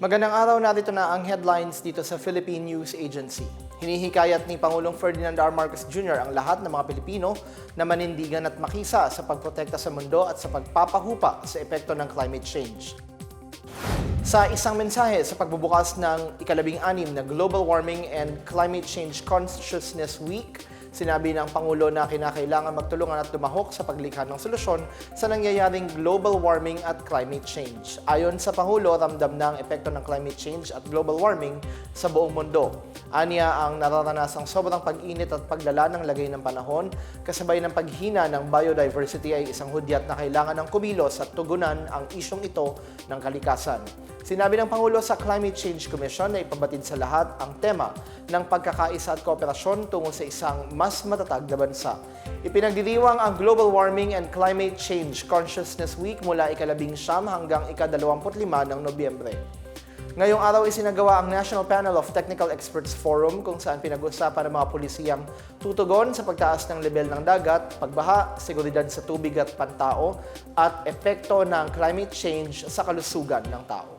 Magandang araw, narito na ang headlines dito sa Philippine News Agency. Hinihikayat ni Pangulong Ferdinand R. Marcos Jr. ang lahat ng mga Pilipino na manindigan at makisa sa pagprotekta sa mundo at sa pagpapahupa sa epekto ng climate change. Sa isang mensahe sa pagbubukas ng ika-16 na Global Warming and Climate Change Consciousness Week, sinabi ng Pangulo na kinakailangan magtulungan at lumahok sa paglikha ng solusyon sa nangyayaring global warming at climate change. Ayon sa Pangulo, ramdam na ang epekto ng climate change at global warming sa buong mundo. Aniya, ang nararanasang sobrang pag-init at paglala ng lagay ng panahon, kasabay ng paghina ng biodiversity ay isang hudyat na kailangan ng kumilos at tugunan ang isyong ito ng kalikasan. Sinabi ng Pangulo sa Climate Change Commission na ipabatid sa lahat ang tema ng pagkakaisa at kooperasyon tungo sa isang mas matatag na bansa. Ipinagdiriwang ang Global Warming and Climate Change Consciousness Week mula ika-19 hanggang ika-25 ng Nobyembre. Ngayong araw isinagawa ang National Panel of Technical Experts Forum kung saan pinag-usapan ng mga pulisiyang tutugon sa pagtaas ng level ng dagat, pagbaha, seguridad sa tubig at pantao, at epekto ng climate change sa kalusugan ng tao.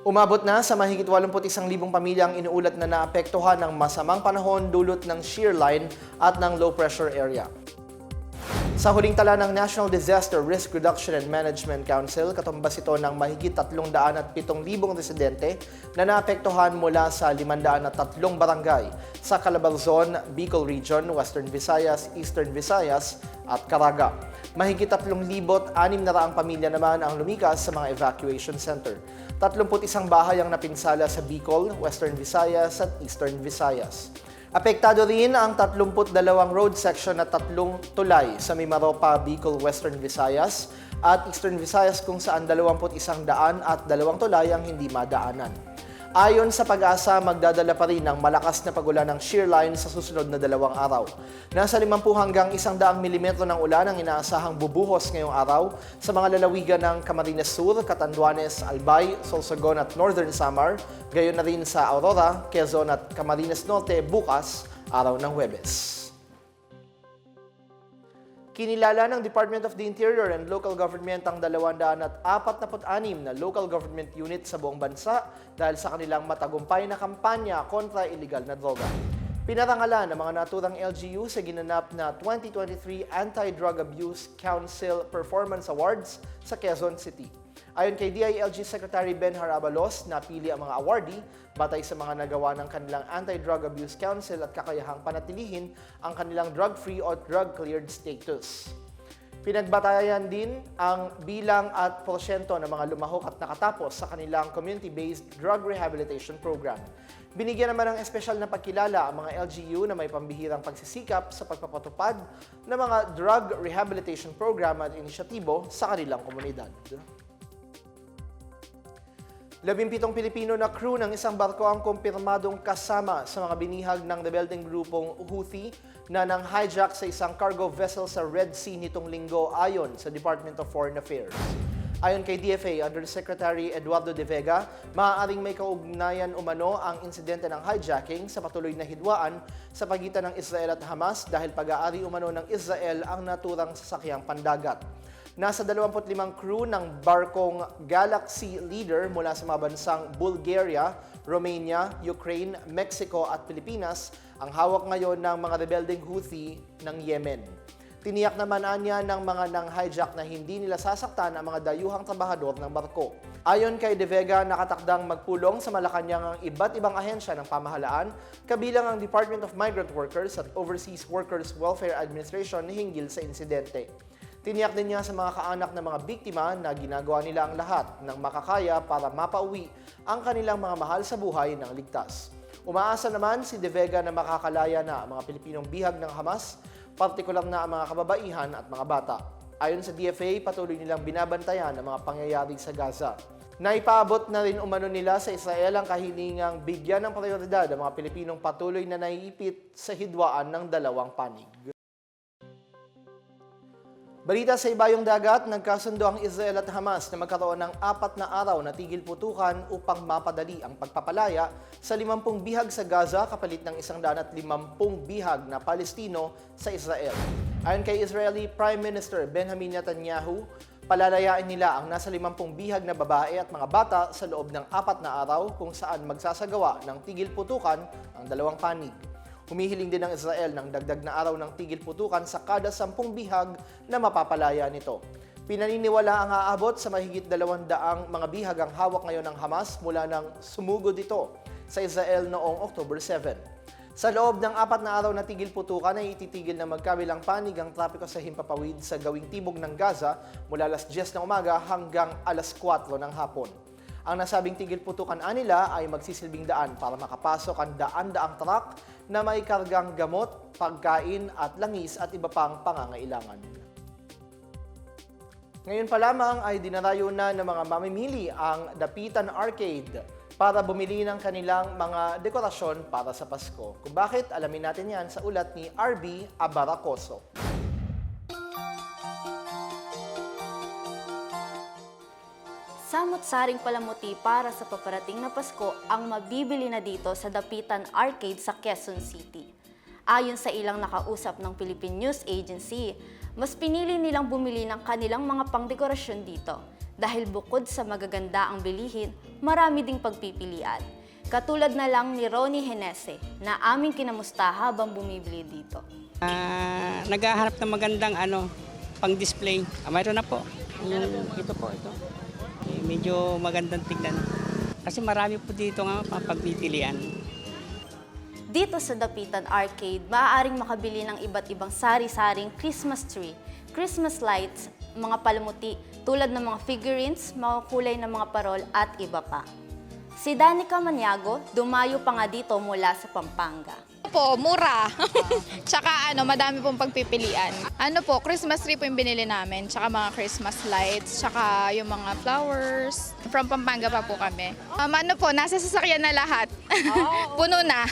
Umabot na sa mahigit 81,000 pamilya ang inuulat na naapektuhan ng masamang panahon dulot ng shear line at ng low pressure area. Sa huling tala ng National Disaster Risk Reduction and Management Council, katumbas ito ng mahigit 307,000 residente na naapektuhan mula sa 503 barangay sa Calabarzon, Bicol Region, Western Visayas, Eastern Visayas at Caraga. Mahigit 3,600 pamilya naman ang lumikas sa mga evacuation center. 31 bahay ang napinsala sa Bicol, Western Visayas at Eastern Visayas. Apektado rin ang 32 road section at 3 tulay sa Mimaropa, Bicol, Western Visayas at Eastern Visayas kung saan 21 daan at 2 tulay ang hindi madaanan. Ayon sa Pag-asa, magdadala pa rin ng malakas na pagulan ng shear line sa susunod na 2 araw. Nasa 50 hanggang 100 mm ng ulan ang inaasahang bubuhos ngayong araw sa mga lalawigan ng Camarines Sur, Catanduanes, Albay, Sorsogon at Northern Samar, gayon na rin sa Aurora, Quezon at Camarines Norte bukas, araw ng Huwebes. Kinilala ng Department of the Interior and Local Government ang 246 na local government unit sa buong bansa dahil sa kanilang matagumpay na kampanya kontra iligal na droga. Pinarangalan ng mga naturang LGU sa ginanap na 2023 Anti-Drug Abuse Council Performance Awards sa Quezon City. Ayon kay DILG Secretary Ben Harabalos, napili ang mga awardee batay sa mga nagawa ng kanilang Anti-Drug Abuse Council at kakayahang panatilihin ang kanilang drug-free o drug-cleared status. Pinagbatayan din ang bilang at porsyento ng mga lumahok at nakatapos sa kanilang community-based drug rehabilitation program. Binigyan naman ng espesyal na pagkilala ang mga LGU na may pambihirang pagsisikap sa pagpapatupad ng mga drug rehabilitation program at inisyatibo sa kanilang komunidad. 17 Pilipino na crew ng isang barko ang kumpirmadong kasama sa mga binihag ng rebeldeng grupong Houthi na nang hijack sa isang cargo vessel sa Red Sea nitong linggo ayon sa Department of Foreign Affairs. Ayon kay DFA Undersecretary Eduardo De Vega, maaaring may kaugnayan umano ang insidente ng hijacking sa patuloy na hidwaan sa pagitan ng Israel at Hamas dahil pag-aari umano ng Israel ang naturang sasakyang pandagat. Nasa 25 crew ng barkong Galaxy Leader mula sa mga bansang Bulgaria, Romania, Ukraine, Mexico at Pilipinas ang hawak ngayon ng mga rebeldeng Houthi ng Yemen. Tiniyak naman niya ng mga nang-hijack na hindi nila sasaktan ang mga dayuhang trabahador ng barko. Ayon kay De Vega, nakatakdang magpulong sa Malacanang ang iba't ibang ahensya ng pamahalaan, kabilang ang Department of Migrant Workers at Overseas Workers Welfare Administration hinggil sa insidente. Tiniyak din niya sa mga kaanak ng mga biktima na ginagawa nila ang lahat ng makakaya para mapauwi ang kanilang mga mahal sa buhay ng ligtas. Umaasa naman si De Vega na makakalaya na ang mga Pilipinong bihag ng Hamas, partikular na ang mga kababaihan at mga bata. Ayon sa DFA, patuloy nilang binabantayan ang mga pangyayari sa Gaza. Naipaabot na rin umano nila sa Israel ang kahilingang bigyan ng prioridad ang mga Pilipinong patuloy na naiipit sa hidwaan ng dalawang panig. Balita sa ibayong dagat, nagkasundo ang Israel at Hamas na magkaroon ng 4 na araw na tigil putukan upang mapadali ang pagpapalaya sa 50 bihag sa Gaza kapalit ng 150 bihag na Palestino sa Israel. Ayon kay Israeli Prime Minister Benjamin Netanyahu, Palalayain nila ang nasa 50 bihag na babae at mga bata sa loob ng 4 na araw kung saan magsasagawa ng tigil putukan ang dalawang panig. Humihiling din ng Israel ng dagdag na araw ng tigil putukan sa kada 10 bihag na mapapalaya nito. Pinaniniwala ang aabot sa mahigit 200 mga bihag ang hawak ngayon ng Hamas mula nang sumugod ito sa Israel noong October 7. Sa loob ng 4 na araw na tigil putukan ay ititigil na magkabilang panig ang trapiko sa himpapawid sa gawing timog ng Gaza mula alas 10 ng umaga hanggang alas 4 ng hapon. Ang nasabing tigil putukan nila ay magsisilbing daan para makapasok ang daan-daang truck na may kargang gamot, pagkain at langis at iba pang pangangailangan. Ngayon pa lamang ay dinarayo na ng mga mamimili ang Dapitan Arcade para bumili ng kanilang mga dekorasyon para sa Pasko. Kung bakit, alamin natin yan sa ulat ni RB Abaracoso. Samot-saring palamuti para sa paparating na Pasko ang mabibili na dito sa Dapitan Arcade sa Quezon City. Ayon sa ilang nakausap ng Philippine News Agency, mas pinili nilang bumili ng kanilang mga pangdekorasyon dito dahil bukod sa magaganda ang bilihin, marami ding pagpipilian. Katulad na lang ni Ronnie Henese na aming kinamusta habang bumibili dito. Naghahanap ng magandang pang-display. Mayroon na po. Ito po, ito. Medyo magandang tignan. Kasi marami po dito nga pagpipilian. Dito sa Dapitan Arcade, maaaring makabili ng iba't ibang sari-saring Christmas tree, Christmas lights, mga palamuti tulad ng mga figurines, mga kulay ng mga parol at iba pa. Si Danica Maniago, dumayo pa nga dito mula sa Pampanga. Po, mura. Tsaka madami pong pagpipilian. Christmas tree po yung binili namin, tsaka mga Christmas lights, tsaka yung mga flowers. From Pampanga pa po kami. Nasa sasakyan na lahat. Puno na.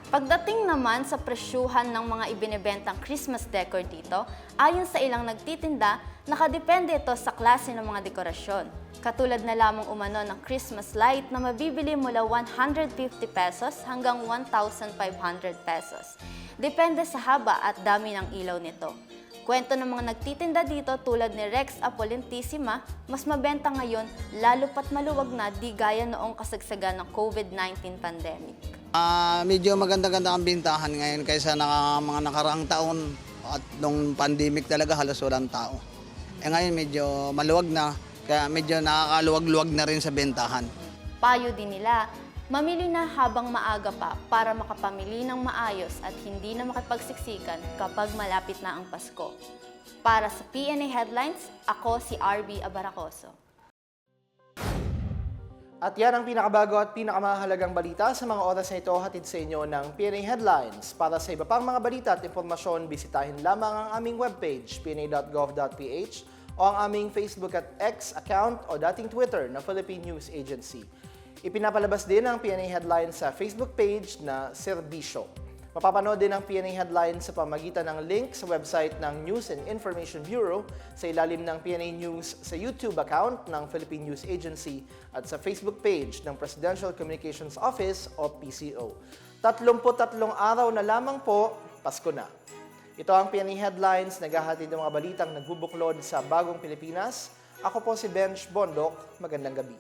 Pagdating naman sa presyuhan ng mga ibinebentang Christmas decor dito, ayon sa ilang nagtitinda, nakadepende ito sa klase ng mga dekorasyon. Katulad na lamang umano ng Christmas light na mabibili mula 150 pesos hanggang 1,500 pesos. Depende sa haba at dami ng ilaw nito. Kwento ng mga nagtitinda dito tulad ni Rex Apolentissima, mas mabenta ngayon lalo pat maluwag na di gaya noong kasagsagan ng COVID-19 pandemic. Medyo maganda-ganda ang bintahan ngayon kaysa mga nakaraang taon at nung pandemic talaga halos walang tao. Ngayon medyo maluwag na, kaya medyo nakakaluwag-luwag na rin sa bentahan. Payo din nila, mamili na habang maaga pa para makapamili ng maayos at hindi na makipagsiksikan kapag malapit na ang Pasko. Para sa PNA Headlines, ako si RB Abaracoso. At yan ang pinakabago at pinakamahalagang balita sa mga oras na ito hatid sa inyo ng PNA Headlines. Para sa iba pang mga balita at impormasyon, bisitahin lamang ang aming webpage, pna.gov.ph o ang aming Facebook at X account o dating Twitter na Philippine News Agency. Ipinapalabas din ang PNA Headlines sa Facebook page na Serbisyo. Mapapanood din ang PNA Headlines sa pamagitan ng link sa website ng News and Information Bureau, sa ilalim ng PNA News sa YouTube account ng Philippine News Agency at sa Facebook page ng Presidential Communications Office o PCO. 33 araw na lamang po, Pasko na. Ito ang PNA Headlines, naghahatid ng mga balitang nagbubuklod sa bagong Pilipinas. Ako po si Benj Bondok. Magandang gabi.